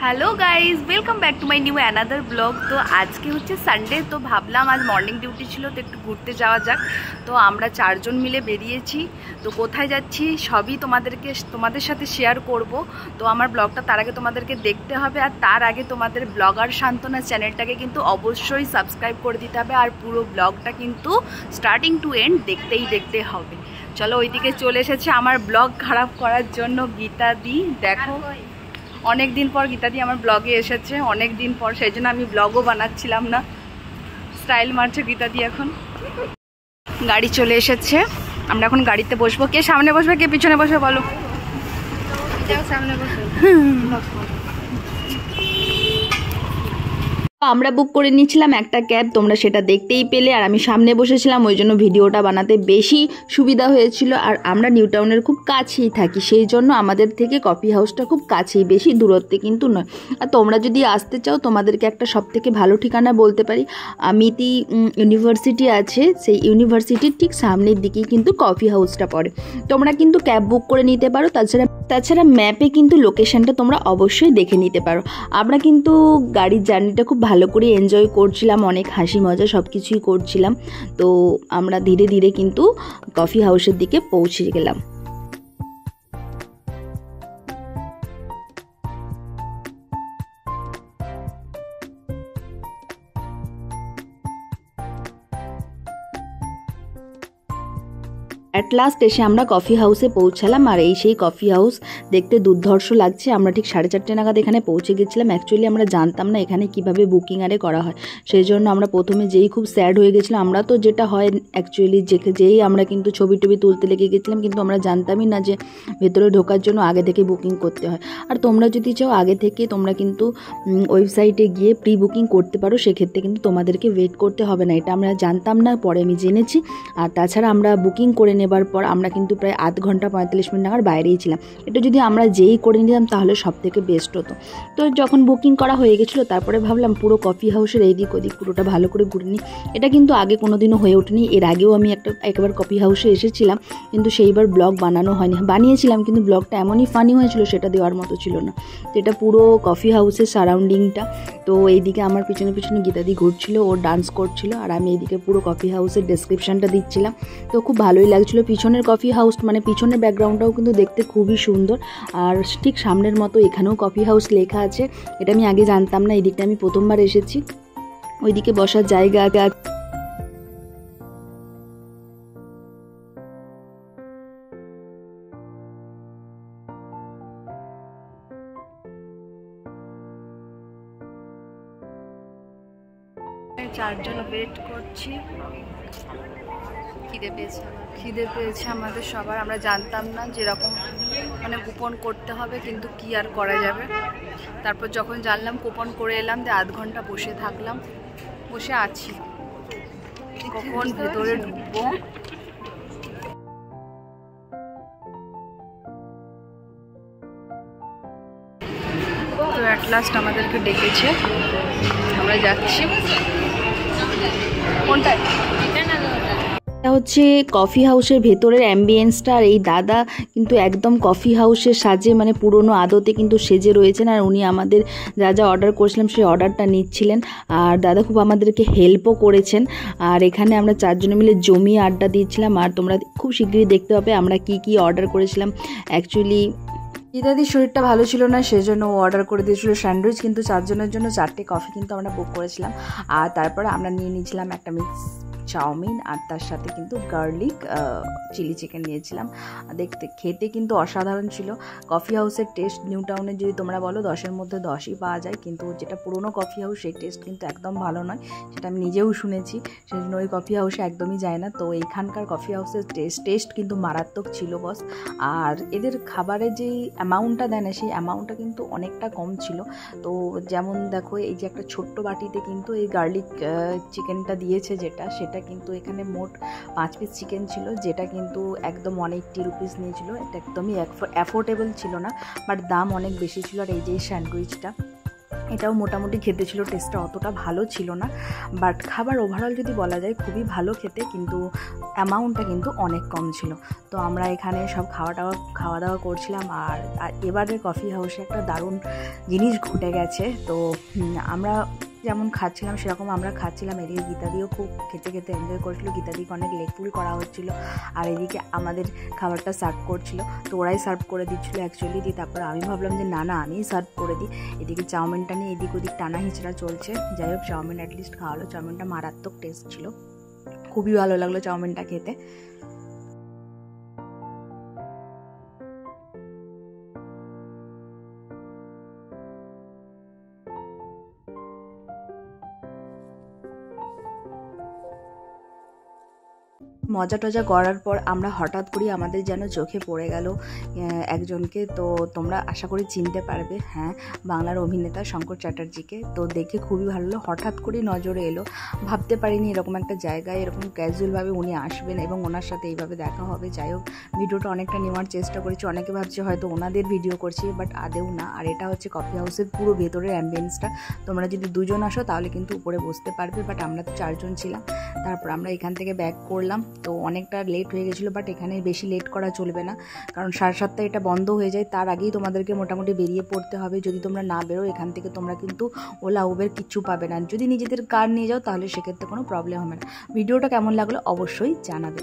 Hello guys, welcome back to my new another blog. তো আজকে হচ্ছে সানডে, তো ভাবলাম আজ মর্নিং ডিউটি ছিল, তো একটু ঘুরতে যাওয়া যাক। তো আমরা চারজন মিলে বেরিয়েছি। তো কোথায় যাচ্ছি সবই তোমাদের সাথে শেয়ার করব। তো আমার ব্লগটা তার আগে তোমাদেরকে দেখতে হবে, আর তার আগে তোমাদের ব্লগার সান্ত্বনা চ্যানেলটাকে কিন্তু অবশ্যই সাবস্ক্রাইব করে দিতে হবে, আর পুরো ব্লগটা কিন্তু স্টার্টিং টু এন্ড দেখতে হবে। চলো, ওইদিকে চলে এসেছে আমার ব্লগ খারাপ করার জন্য গীতাদি। দেখো, অনেক দিন পর গীতাদি আমার ব্লগে এসেছে, অনেক দিন পর, সেই জন্য আমি ব্লগও বানাচ্ছিলাম না। স্টাইল মারছে গীতাদি। এখন গাড়ি চলে এসেছে, আমরা এখন গাড়িতে বসবো। কে সামনে বসবে, কে পিছনে বসবে বলো? সামনে বসবে। আমরা বুক করে নিয়েছিলাম একটা ক্যাব, তোমরা সেটা দেখতেই পেলে। আর আমি সামনে বসেছিলাম, ওই জন্য ভিডিওটা বানাতে বেশি সুবিধা হয়েছিল। আর আমরা নিউ টাউনের খুব কাছেই থাকি, সেই জন্য আমাদের থেকে কফি হাউসটা খুব কাছেই, বেশি দূরত্বে কিন্তু নয়। আর তোমরা যদি আসতে চাও, তোমাদেরকে একটা সবথেকে ভালো ঠিকানা বলতে পারি। আমিতি ইউনিভার্সিটি আছে, সেই ইউনিভার্সিটির ঠিক সামনের দিকেই কিন্তু কফি হাউসটা পড়ে। তোমরা কিন্তু ক্যাব বুক করে নিতে পারো। তাছাড়া ম্যাপে কিন্তু লোকেশনটা তোমরা অবশ্যই দেখে নিতে পারো। আমরা কিন্তু গাড়ির জার্নিটা খুব ভালো করে এনজয় করছিলাম, অনেক হাসি মজা সব কিছুই করছিলাম। তো আমরা ধীরে ধীরে কিন্তু কফি হাউসের দিকে পৌঁছে গেলাম। অ্যাট লাস্ট এসে আমরা কফি হাউসে পৌঁছালাম। আর এই সেই কফি হাউস, দেখতে দুর্ধর্ষ লাগছে। আমরা ঠিক 4:30 নাগাদ এখানে পৌঁছে গেছিলাম। অ্যাকচুয়ালি আমরা জানতাম না এখানে কিভাবে বুকিং আরে করা হয়, সেই জন্য আমরা প্রথমে যেই খুব স্যাড হয়ে গেছিলাম। আমরা তো যেটা হয় অ্যাকচুয়ালি যেই আমরা কিন্তু ছবি টবি তুলতে লেগে গেছিলাম, কিন্তু আমরা জানতামই না যে ভেতরে ঢোকার জন্য আগে থেকে বুকিং করতে হয়। আর তোমরা যদি চাও আগে থেকে, তোমরা কিন্তু ওয়েবসাইটে গিয়ে প্রি বুকিং করতে পারো, সেক্ষেত্রে কিন্তু তোমাদেরকে ওয়েট করতে হবে না। এটা আমরা জানতাম না, পরে আমি জেনেছি। আর তাছাড়া আমরা বুকিং করে নেবার পর আমরা কিন্তু প্রায় 8 ঘন্টা 45 মিনিট নাগাদ বাইরেই ছিলাম। এটা যদি আমরা যেই করে নিতাম তাহলে সব থেকে বেস্ট হতো। তো যখন বুকিং করা হয়ে গেছিলো, তারপরে ভাবলাম পুরো কফি হাউসের এইদিক ওদিক পুরোটা ভালো করে ঘুরে নিই। এটা কিন্তু আগে কোনোদিনও হয়ে ওঠেনি। এর আগেও আমি একবার কফি হাউসে এসেছিলাম, কিন্তু সেইবার ব্লগ বানানো হয়নি। বানিয়েছিলাম, কিন্তু ব্লগটা এমনই ফানি হয়েছিল, সেটা দেওয়ার মতো ছিল না। তো এটা পুরো কফি হাউসের সারাউন্ডিংটা। তো এইদিকে আমার পিছনে পিছনে গীতাদি ঘুরছিল, ও ডান্স করছিল, আর আমি এইদিকে পুরো কফি হাউসের ডেসক্রিপশানটা দিচ্ছিলাম। তো খুব ভালোই লাগছিলো। পিছনের কফি হাউস মানে পিছনের ব্যাকগ্রাউন্ডটাও কিন্তু দেখতে খুবই সুন্দর। আর ঠিক সামনের মতো এখানেও কফি হাউস লেখা আছে, এটা আমি আগে জানতাম না। এই দিকটা আমি প্রথমবার এসেছি। ওইদিকে বসার জায়গা আছে। চারজন ওয়েট করছি, খিদে পেয়েছে আমাদের সবার। আমরা জানতাম না যেরকম মানে কুপন করতে হবে, কিন্তু কি আর করা যাবে। তারপর যখন জানলাম কুপন করে এলাম, 8 ঘন্টা বসে আছি, কখন ভেতরে ঢুকবো। তো অ্যাট লাস্ট আমাদেরকে ডেকেছে, আমরা যাচ্ছি। কোনটায়? এটা হচ্ছে কফি হাউসের ভেতরের অ্যাম্বিয়েন্সটা। আর এই দাদা কিন্তু একদম কফি হাউসের সাজে, মানে পুরনো আদতে কিন্তু সেজে রয়েছেন। আর উনি আমাদের যা যা অর্ডার করেছিলাম সেই অর্ডারটা নিচ্ছিলেন। আর দাদা খুব আমাদেরকে হেল্পও করেছেন। আর এখানে আমরা চারজনে মিলে জমিয়ে আড্ডা দিয়েছিলাম। আর তোমরা খুব শীঘ্রই দেখতে পাবে আমরা কি অর্ডার করেছিলাম। অ্যাকচুয়ালি গীতাদির শরীরটা ভালো ছিল না, সেজন্য ও অর্ডার করে দিয়েছিল স্যান্ডউইচ, কিন্তু চারজনের জন্য 4টে কফি কিন্তু আমরা বুক করেছিলাম। আর তারপরে আমরা নিয়ে নিয়েছিলাম একটা মিক্স চাউমিন, আর তার সাথে কিন্তু গার্লিক চিলি চিকেন নিয়েছিলাম। খেতে কিন্তু অসাধারণ ছিল। কফি হাউসের টেস্ট নিউ টাউনে যদি তোমরা বলো 10-এর মধ্যে 10ই পাওয়া যায়, কিন্তু যেটা পুরনো কফি হাউস সেই টেস্ট কিন্তু একদম ভালো নয়, সেটা আমি নিজেও শুনেছি। সেই জন্য ওই কফি হাউসে একদমই যায় না। তো এইখানকার কফি হাউসের টেস্ট কিন্তু মারাত্মক ছিল বস। আর এদের খাবারের যেই অ্যামাউন্টটা দেয় না, সেই অ্যামাউন্টটা কিন্তু অনেকটা কম ছিল। তো যেমন দেখো, এই যে একটা ছোট্ট বাটিতে কিন্তু এই গার্লিক চিকেনটা দিয়েছে, সেটা কিন্তু এখানে মোট 5 পিস চিকেন ছিল, যেটা কিন্তু একদম 180 রুপিস নিয়েছিল। এটা একদমই অ্যাফোর্ডেবল ছিল না, বাট দাম অনেক বেশি ছিল। আর এই যে স্যান্ডউইচটা, এটাও মোটামুটি খেতে ছিল, টেস্টটা অতটা ভালো ছিল না, বাট খাবার ওভারঅল যদি বলা যায় খুবই ভালো খেতে, কিন্তু অ্যামাউন্টটা কিন্তু অনেক কম ছিল। তো আমরা এখানে সব খাওয়া দাওয়া করছিলাম। আর এবারের কফি হাউসে একটা দারুণ জিনিস ঘটে গেছে। তো আমরা যেমন খাচ্ছিলাম সেরকম আমরা খাচ্ছিলাম, এদিকে গীতাদিও খুব খেতে খেতে এনজয় করছিল, গীতাদিকে অনেক লেগফুল করা হচ্ছিল, আর এদিকে আমাদের খাবারটা সার্ভ করছিল। তো ওরাই সার্ভ করে দিচ্ছিলো অ্যাকচুয়ালি। দিয়ে তারপর আমি ভাবলাম যে না আমিই সার্ভ করে দিই। এদিকে চাউমিনটা নিয়ে এদিক ওদিক টানা হিচড়া চলছে। যাই হোক, চাউমিন অ্যাটলিস্ট খাওয়ালো। চাউমিনটা মারাত্মক টেস্ট ছিল, খুবই ভালো লাগলো চাউমিনটা খেতে। মজা টজা করার পর আমরা হঠাৎ করেই আমাদের যেন চোখে পড়ে গেল একজনকে। তো তোমরা আশা করি চিনতে পারবে, হ্যাঁ, বাংলার অভিনেতা শঙ্কর চ্যাটার্জিকে। তো দেখে খুবই ভালো হলো, হঠাৎ করেই নজরে এলো। ভাবতে পারিনি এরকম একটা জায়গায় এরকম ক্যাজুয়ালভাবে উনি আসবেন এবং ওনার সাথে এইভাবে দেখা হবে। যাই হোক, ভিডিওটা অনেকটা নেওয়ার চেষ্টা করেছি। অনেকে ভাবছে হয়তো ওনাদের ভিডিও করছি, বাট আদেও না। আর এটা হচ্ছে কফি হাউসের পুরো ভেতরের অ্যাম্বিয়েন্সটা। তোমরা যদি দুজন আসো তাহলে কিন্তু উপরে বসতে পারবে, বাট আমরা তো 4 জন ছিলাম। তারপর আমরা এখান থেকে ব্যাক করলাম। তো অনেকটা লেট হয়ে গেছিলো, বাট এখানে বেশি লেট করা চলবে না, কারণ 7:30টায় এটা বন্ধ হয়ে যায়। তার আগেই তোমাদেরকে মোটামুটি বেরিয়ে পড়তে হবে। যদি তোমরা না বেরো এখান থেকে তোমরা কিন্তু ওলা উবের কিচ্ছু পাবে না। যদি নিজেদের কার নিয়ে যাও তাহলে সেক্ষেত্রে কোনো প্রবলেম হবে না। ভিডিওটা কেমন লাগলো অবশ্যই জানাবে।